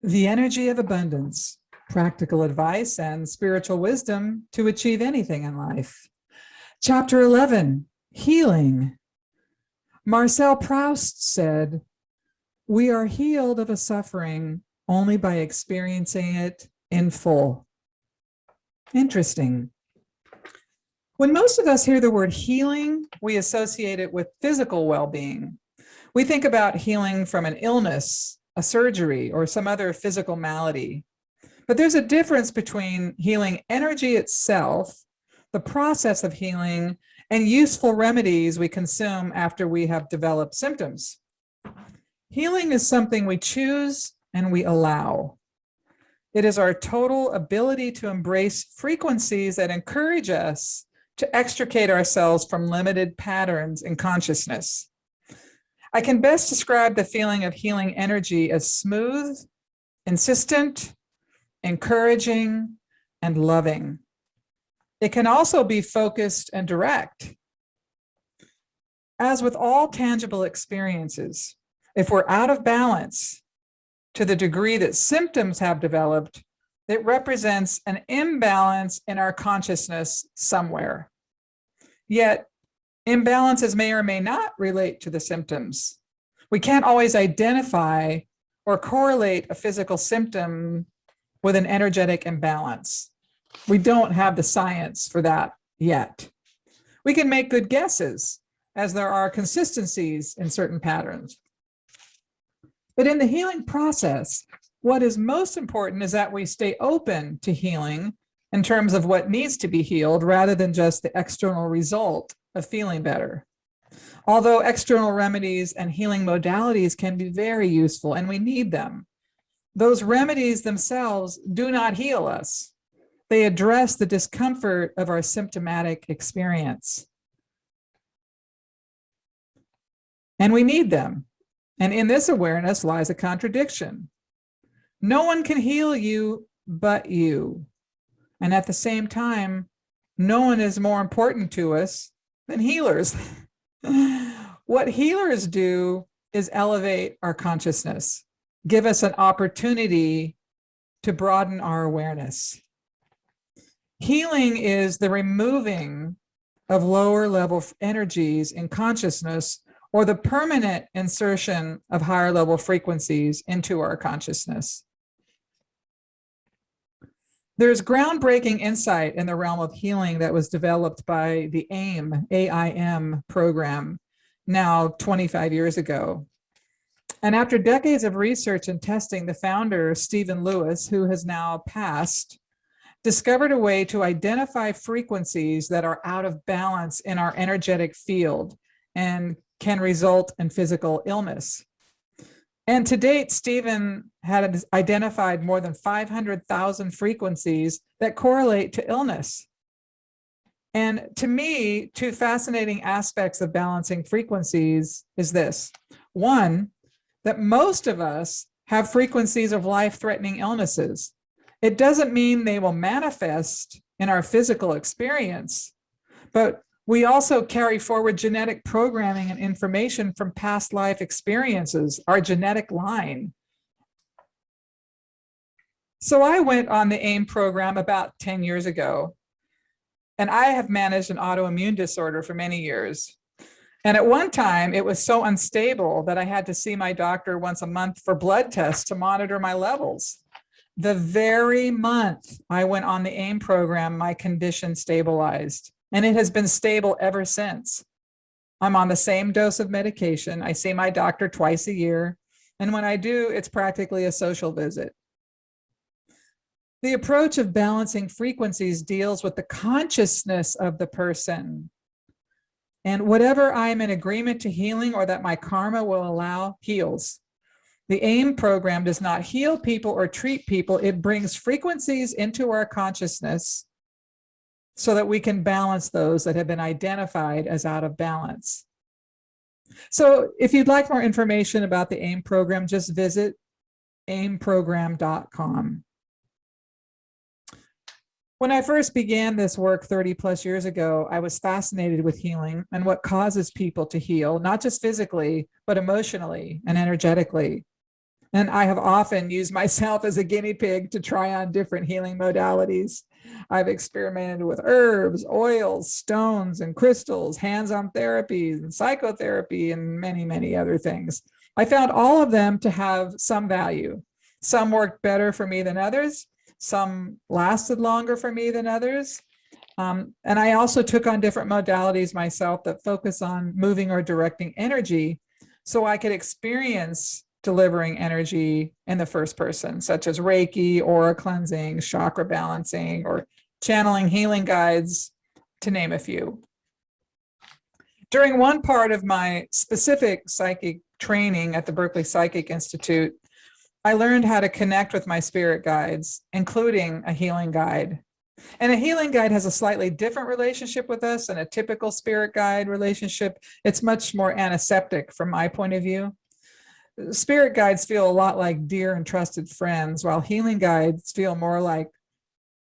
The energy of abundance, practical advice, and spiritual wisdom to achieve anything in life. Chapter 11, Healing. Marcel Proust said, "We are healed of a suffering only by experiencing it in full." Interesting. When most of us hear the word healing, we associate it with physical well-being. We think about healing from an illness, a surgery, or some other physical malady. But there's a difference between healing energy itself, the process of healing, and useful remedies we consume after we have developed symptoms. Healing is something we choose and we allow. It is our total ability to embrace frequencies that encourage us to extricate ourselves from limited patterns in consciousness. I can best describe the feeling of healing energy as smooth, insistent, encouraging, and loving. It can also be focused and direct. As with all tangible experiences, if we're out of balance to the degree that symptoms have developed, it represents an imbalance in our consciousness somewhere. Yet, imbalances may or may not relate to the symptoms. We can't always identify or correlate a physical symptom with an energetic imbalance. We don't have the science for that yet. We can make good guesses, as there are consistencies in certain patterns. But in the healing process, what is most important is that we stay open to healing in terms of what needs to be healed, rather than just the external result of feeling better. Although external remedies and healing modalities can be very useful and we need them, those remedies themselves do not heal us. They address the discomfort of our symptomatic experience. And we need them. And in this awareness lies a contradiction. No one can heal you but you. And at the same time, no one is more important to us than healers. What healers do is elevate our consciousness, give us an opportunity to broaden our awareness. Healing is the removing of lower level energies in consciousness, or the permanent insertion of higher level frequencies into our consciousness. There's groundbreaking insight in the realm of healing that was developed by the AIM program now 25 years ago. And after decades of research and testing, the founder, Stephen Lewis, who has now passed, discovered a way to identify frequencies that are out of balance in our energetic field and can result in physical illness. And to date, Stephen had identified more than 500,000 frequencies that correlate to illness. And to me, two fascinating aspects of balancing frequencies is this. One, that most of us have frequencies of life-threatening illnesses. It doesn't mean they will manifest in our physical experience, but we also carry forward genetic programming and information from past life experiences, our genetic line. So I went on the AIM program about 10 years ago, and I have managed an autoimmune disorder for many years. And at one time, it was so unstable that I had to see my doctor once a month for blood tests to monitor my levels. The very month I went on the AIM program, my condition stabilized. And it has been stable ever since. I'm on the same dose of medication. I see my doctor twice a year. And when I do, it's practically a social visit. The approach of balancing frequencies deals with the consciousness of the person. And whatever I'm in agreement to healing or that my karma will allow, heals. The AIM program does not heal people or treat people. It brings frequencies into our consciousness so that we can balance those that have been identified as out of balance. So if you'd like more information about the AIM program, just visit aimprogram.com. When I first began this work 30 plus years ago, I was fascinated with healing and what causes people to heal, not just physically, but emotionally and energetically. And I have often used myself as a guinea pig to try on different healing modalities. I've experimented with herbs, oils, stones, and crystals, hands-on therapies, and psychotherapy, and many, many other things. I found all of them to have some value. Some worked better for me than others. Some lasted longer for me than others. And I also took on different modalities myself that focus on moving or directing energy so I could experience delivering energy in the first person, such as Reiki, aura cleansing, chakra balancing, or channeling healing guides, to name a few. During one part of my specific psychic training at the Berkeley Psychic Institute, I learned how to connect with my spirit guides, including a healing guide. And a healing guide has a slightly different relationship with us than a typical spirit guide relationship. It's much more antiseptic from my point of view. Spirit guides feel a lot like dear and trusted friends, while healing guides feel more like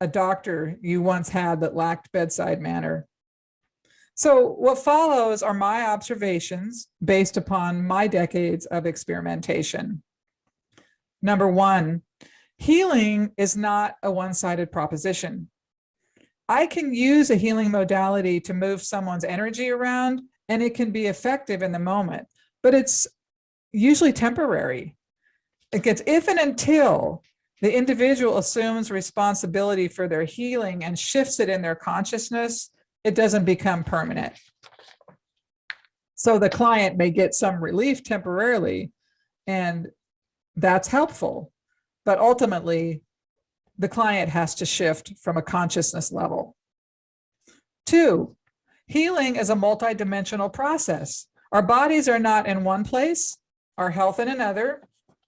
a doctor you once had that lacked bedside manner. So what follows are my observations based upon my decades of experimentation. Number one, healing is not a one-sided proposition. I can use a healing modality to move someone's energy around, and it can be effective in the moment, but it's usually temporary. It gets if and until the individual assumes responsibility for their healing and shifts it in their consciousness, it doesn't become permanent. So the client may get some relief temporarily, and that's helpful, but ultimately the client has to shift from a consciousness level. Two, healing is a multidimensional process. Our bodies are not in one place, our health in another,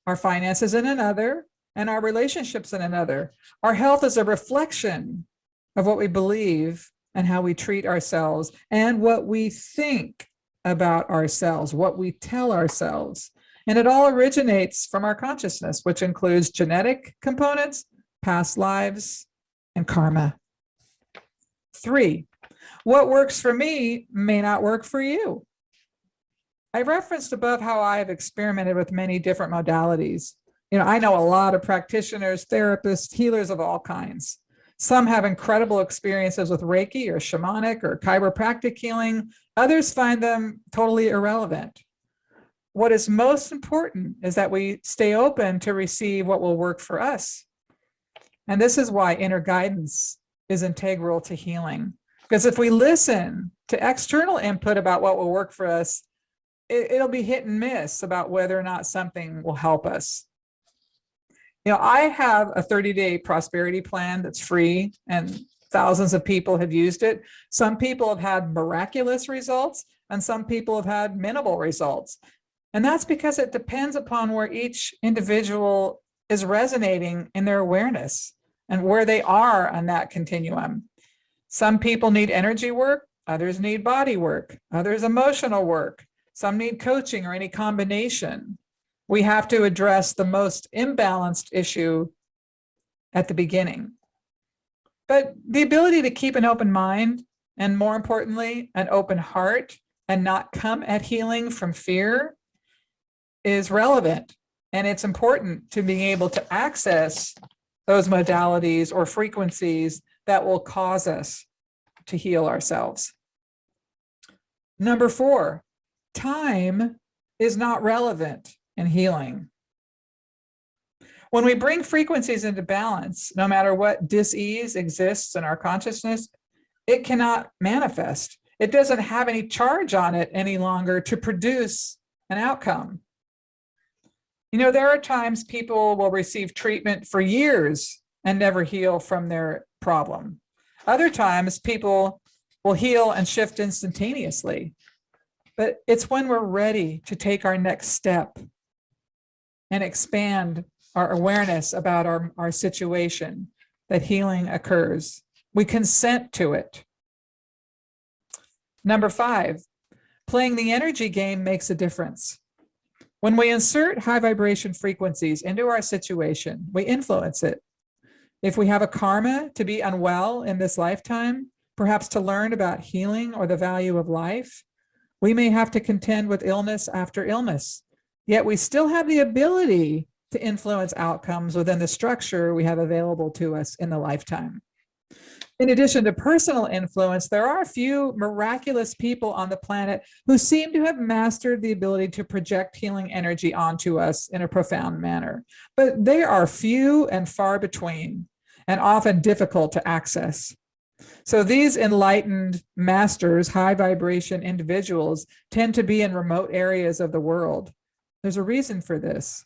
our finances in another, and our relationships in another. Our health is a reflection of what we believe and how we treat ourselves and what we think about ourselves, what we tell ourselves. And it all originates from our consciousness, which includes genetic components, past lives, and karma. Three, what works for me may not work for you. I referenced above how I have experimented with many different modalities. I know a lot of practitioners, therapists, healers of all kinds. Some have incredible experiences with Reiki or shamanic or chiropractic healing. Others find them totally irrelevant. What is most important is that we stay open to receive what will work for us. And this is why inner guidance is integral to healing. Because if we listen to external input about what will work for us, it'll be hit and miss about whether or not something will help us. I have a 30-day prosperity plan that's free, and thousands of people have used it. Some people have had miraculous results, and some people have had minimal results. And that's because it depends upon where each individual is resonating in their awareness and where they are on that continuum. Some people need energy work, others need body work, others emotional work. Some need coaching or any combination. We have to address the most imbalanced issue at the beginning. But the ability to keep an open mind, and more importantly, an open heart, and not come at healing from fear, is relevant. And it's important to being able to access those modalities or frequencies that will cause us to heal ourselves. Number four, time is not relevant in healing. When we bring frequencies into balance, no matter what dis-ease exists in our consciousness, it cannot manifest. It doesn't have any charge on it any longer to produce an outcome. There are times people will receive treatment for years and never heal from their problem. Other times people will heal and shift instantaneously. But it's when we're ready to take our next step and expand our awareness about our situation that healing occurs. We consent to it. Number five, playing the energy game makes a difference. When we insert high vibration frequencies into our situation, we influence it. If we have a karma to be unwell in this lifetime, perhaps to learn about healing or the value of life, we may have to contend with illness after illness. Yet we still have the ability to influence outcomes within the structure we have available to us in the lifetime. In addition to personal influence, there are a few miraculous people on the planet who seem to have mastered the ability to project healing energy onto us in a profound manner. But they are few and far between, and often difficult to access. So these enlightened masters, high vibration individuals, tend to be in remote areas of the world. There's a reason for this.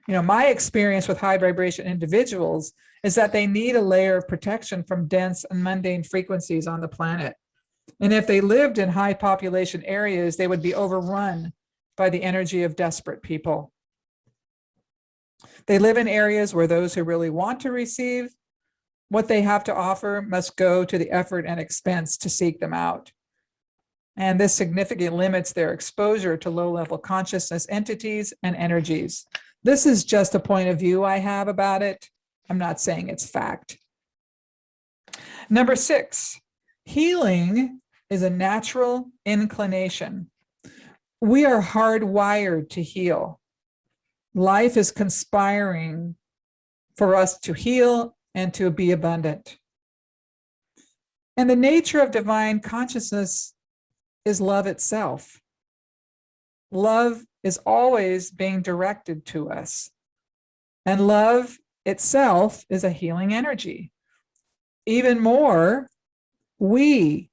My experience with high vibration individuals is that they need a layer of protection from dense and mundane frequencies on the planet. And if they lived in high population areas, they would be overrun by the energy of desperate people. They live in areas where those who really want to receive what they have to offer must go to the effort and expense to seek them out. And this significantly limits their exposure to low-level consciousness entities and energies. This is just a point of view I have about it. I'm not saying it's fact. Number 6, healing is a natural inclination. We are hardwired to heal. Life is conspiring for us to heal and to be abundant. And the nature of divine consciousness is love itself. Love is always being directed to us. And love itself is a healing energy. Even more, we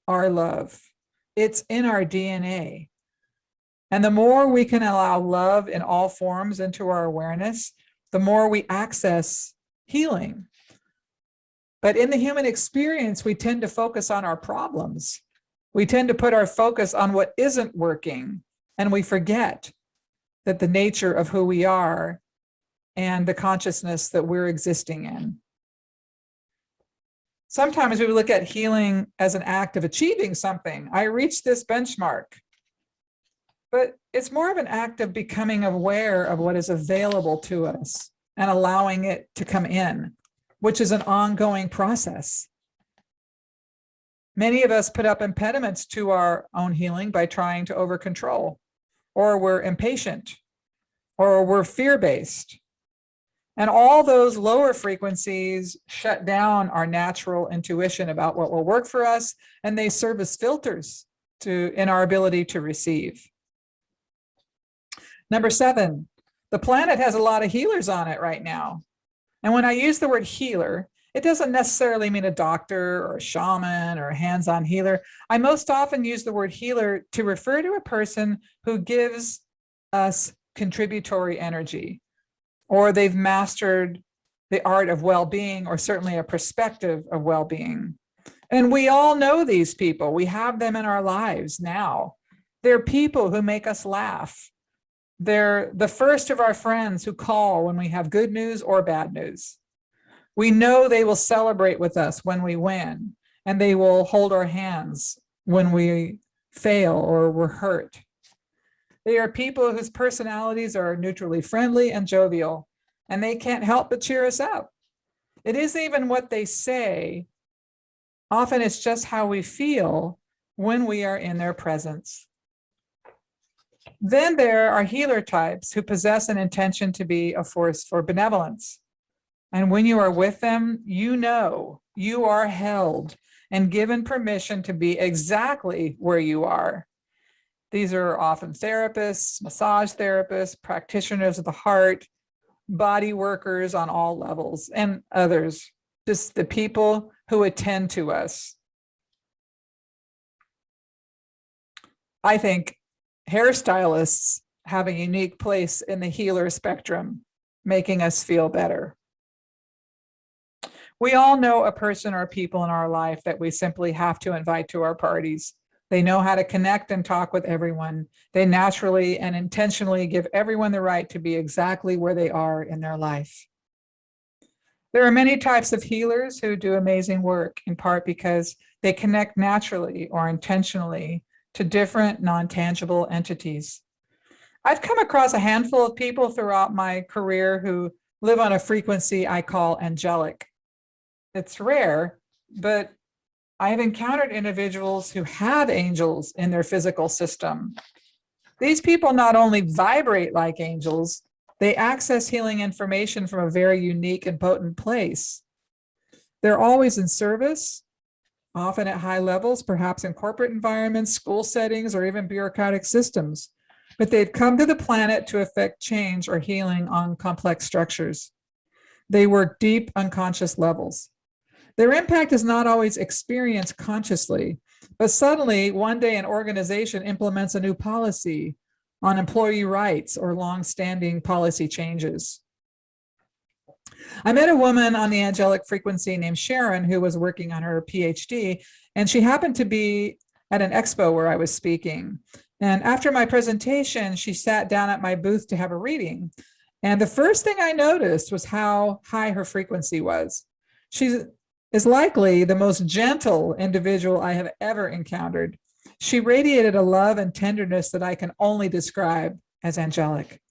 are love. It's in our DNA. And the more we can allow love in all forms into our awareness, the more we access healing. But in the human experience, we tend to focus on our problems. We tend to put our focus on what isn't working, and we forget that the nature of who we are and the consciousness that we're existing in. Sometimes we look at healing as an act of achieving something. I reached this benchmark. But it's more of an act of becoming aware of what is available to us and allowing it to come in, which is an ongoing process. Many of us put up impediments to our own healing by trying to over-control, or we're impatient, or we're fear-based. And all those lower frequencies shut down our natural intuition about what will work for us, and they serve as filters in our ability to receive. Number 7, the planet has a lot of healers on it right now. And when I use the word healer, it doesn't necessarily mean a doctor or a shaman or a hands-on healer. I most often use the word healer to refer to a person who gives us contributory energy, or they've mastered the art of well-being, or certainly a perspective of well-being. And we all know these people. We have them in our lives now. They're people who make us laugh. They're the first of our friends who call when we have good news or bad news. We know they will celebrate with us when we win, and they will hold our hands when we fail or we're hurt. They are people whose personalities are neutrally friendly and jovial, and they can't help but cheer us up. It isn't even what they say. Often it's just how we feel when we are in their presence. Then there are healer types who possess an intention to be a force for benevolence. And when you are with them, you know you are held and given permission to be exactly where you are. These are often therapists, massage therapists, practitioners of the heart, body workers on all levels, and others, just the people who attend to us. I think hairstylists have a unique place in the healer spectrum, making us feel better. We all know a person or people in our life that we simply have to invite to our parties. They know how to connect and talk with everyone. They naturally and intentionally give everyone the right to be exactly where they are in their life. There are many types of healers who do amazing work, in part because they connect naturally or intentionally to different non-tangible entities. I've come across a handful of people throughout my career who live on a frequency I call angelic. It's rare, but I have encountered individuals who have angels in their physical system. These people not only vibrate like angels, They access healing information from a very unique and potent place. They're always in service, often at high levels, perhaps in corporate environments, school settings, or even bureaucratic systems. But they've come to the planet to effect change or healing on complex structures. They work deep unconscious levels. Their impact is not always experienced consciously, but suddenly one day an organization implements a new policy on employee rights or long-standing policy changes. I met a woman on the angelic frequency named Sharon who was working on her PhD, and she happened to be at an expo where I was speaking. And after my presentation, she sat down at my booth to have a reading. And the first thing I noticed was how high her frequency was. She is likely the most gentle individual I have ever encountered. She radiated a love and tenderness that I can only describe as angelic.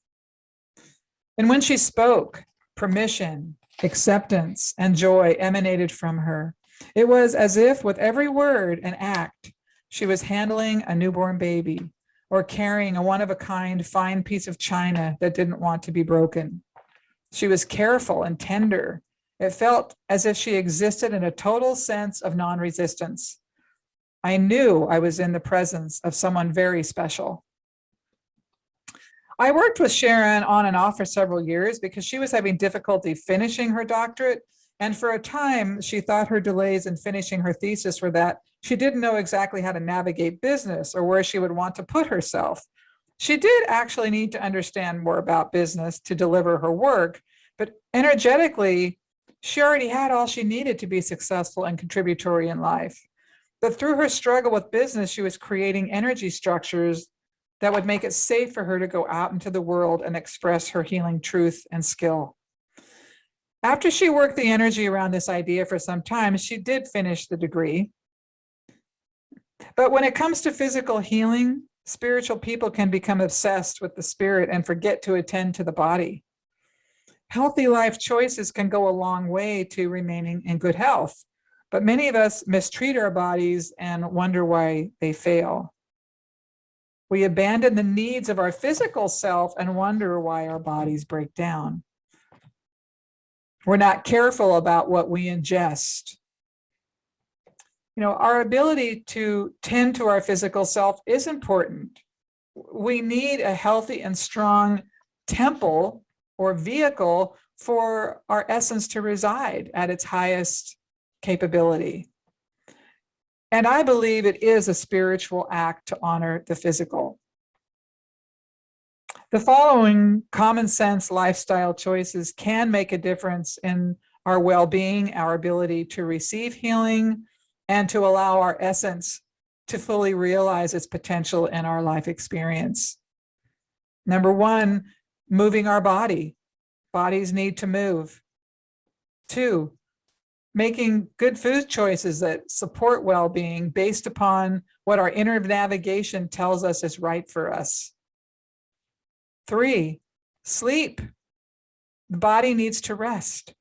And when she spoke, permission, acceptance, and joy emanated from her. It was as if with every word and act, she was handling a newborn baby or carrying a one-of-a-kind fine piece of china that didn't want to be broken. She was careful and tender. It felt as if she existed in a total sense of non-resistance. I knew I was in the presence of someone very special. I worked with Sharon on and off for several years because she was having difficulty finishing her doctorate. And for a time, she thought her delays in finishing her thesis were that she didn't know exactly how to navigate business or where she would want to put herself. She did actually need to understand more about business to deliver her work, but energetically, she already had all she needed to be successful and contributory in life. But through her struggle with business, she was creating energy structures that would make it safe for her to go out into the world and express her healing truth and skill. After she worked the energy around this idea for some time, she did finish the degree. But when it comes to physical healing, spiritual people can become obsessed with the spirit and forget to attend to the body. Healthy life choices can go a long way to remaining in good health, but many of us mistreat our bodies and wonder why they fail. We abandon the needs of our physical self and wonder why our bodies break down. We're not careful about what we ingest. Our ability to tend to our physical self is important. We need a healthy and strong temple or vehicle for our essence to reside at its highest capability. And I believe it is a spiritual act to honor the physical. The following common sense lifestyle choices can make a difference in our well-being, our ability to receive healing, and to allow our essence to fully realize its potential in our life experience. Number one, moving our body. Bodies need to move. 2, making good food choices that support well-being based upon what our inner navigation tells us is right for us. 3, sleep. The body needs to rest.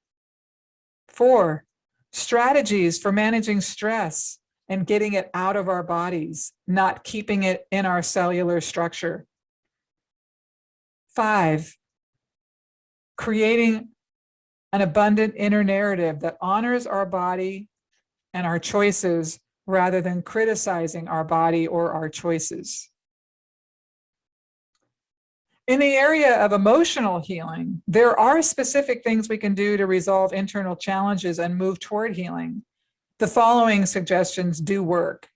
4, strategies for managing stress and getting it out of our bodies, not keeping it in our cellular structure. 5, creating an abundant inner narrative that honors our body and our choices rather than criticizing our body or our choices. In the area of emotional healing, there are specific things we can do to resolve internal challenges and move toward healing. The following suggestions do work.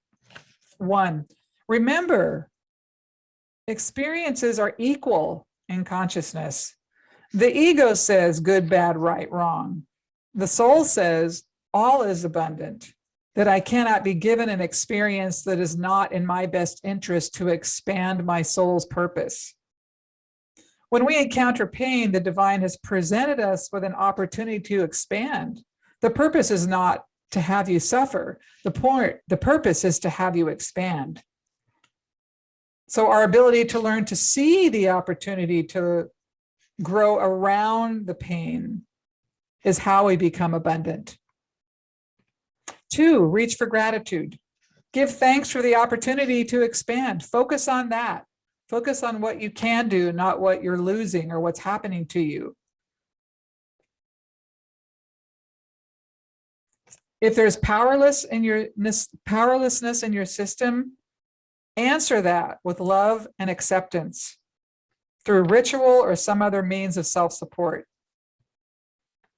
1, remember, experiences are equal in consciousness. The ego says good, bad, right, wrong. The soul says all is abundant, that I cannot be given an experience that is not in my best interest to expand my soul's purpose. When we encounter pain, the divine has presented us with an opportunity to expand. The purpose is not to have you suffer. The purpose is to have you expand. So our ability to learn to see the opportunity to grow around the pain is how we become abundant. 2, reach for gratitude. Give thanks for the opportunity to expand. Focus on that. Focus on what you can do, not what you're losing or what's happening to you. If there's powerlessness in your system, answer that with love and acceptance through ritual or some other means of self-support.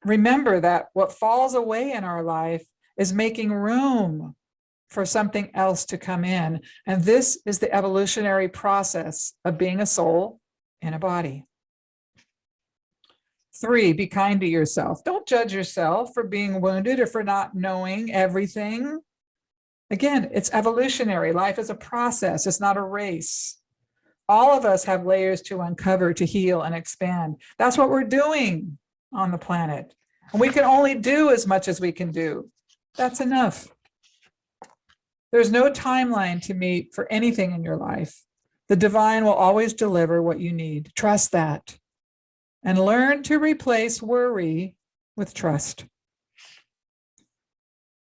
Remember that what falls away in our life is making room for something else to come in. And this is the evolutionary process of being a soul in a body. 3, be kind to yourself. Don't judge yourself for being wounded or for not knowing everything. Again, it's evolutionary. Life is a process. It's not a race. All of us have layers to uncover, to heal and expand. That's what we're doing on the planet. And we can only do as much as we can do. That's enough. There's no timeline to meet for anything in your life. The divine will always deliver what you need. Trust that. And learn to replace worry with trust.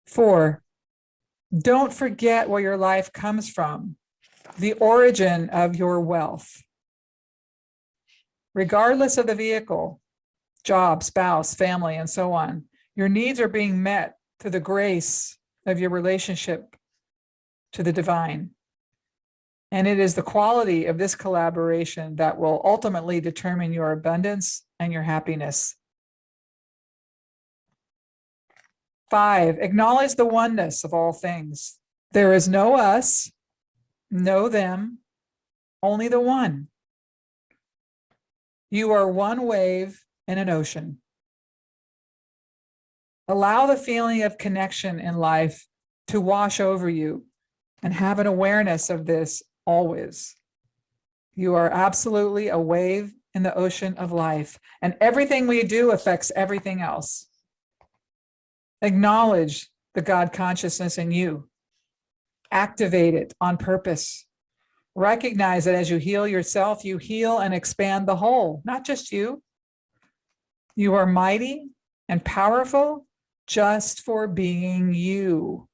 4, don't forget where your life comes from, the origin of your wealth. Regardless of the vehicle, job, spouse, family, and so on, your needs are being met through the grace of your relationship to the divine. And it is the quality of this collaboration that will ultimately determine your abundance and your happiness. 5, acknowledge the oneness of all things. There is no us, no them, only the one. You are one wave in an ocean. Allow the feeling of connection in life to wash over you and have an awareness of this always. You are absolutely a wave in the ocean of life, and everything we do affects everything else. Acknowledge the God consciousness in you. Activate it on purpose. Recognize that as you heal yourself, you heal and expand the whole, not just you. You are mighty and powerful just for being you.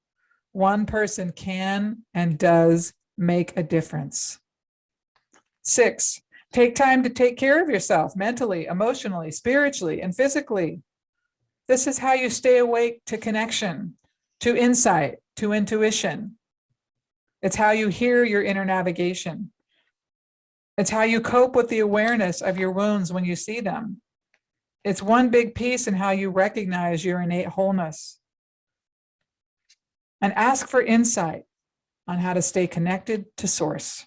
One person can and does make a difference. 6, take time to take care of yourself mentally, emotionally, spiritually, and physically. This is how you stay awake to connection, to insight, to intuition. It's how you hear your inner navigation. It's how you cope with the awareness of your wounds when you see them. It's one big piece in how you recognize your innate wholeness. And ask for insight on how to stay connected to source.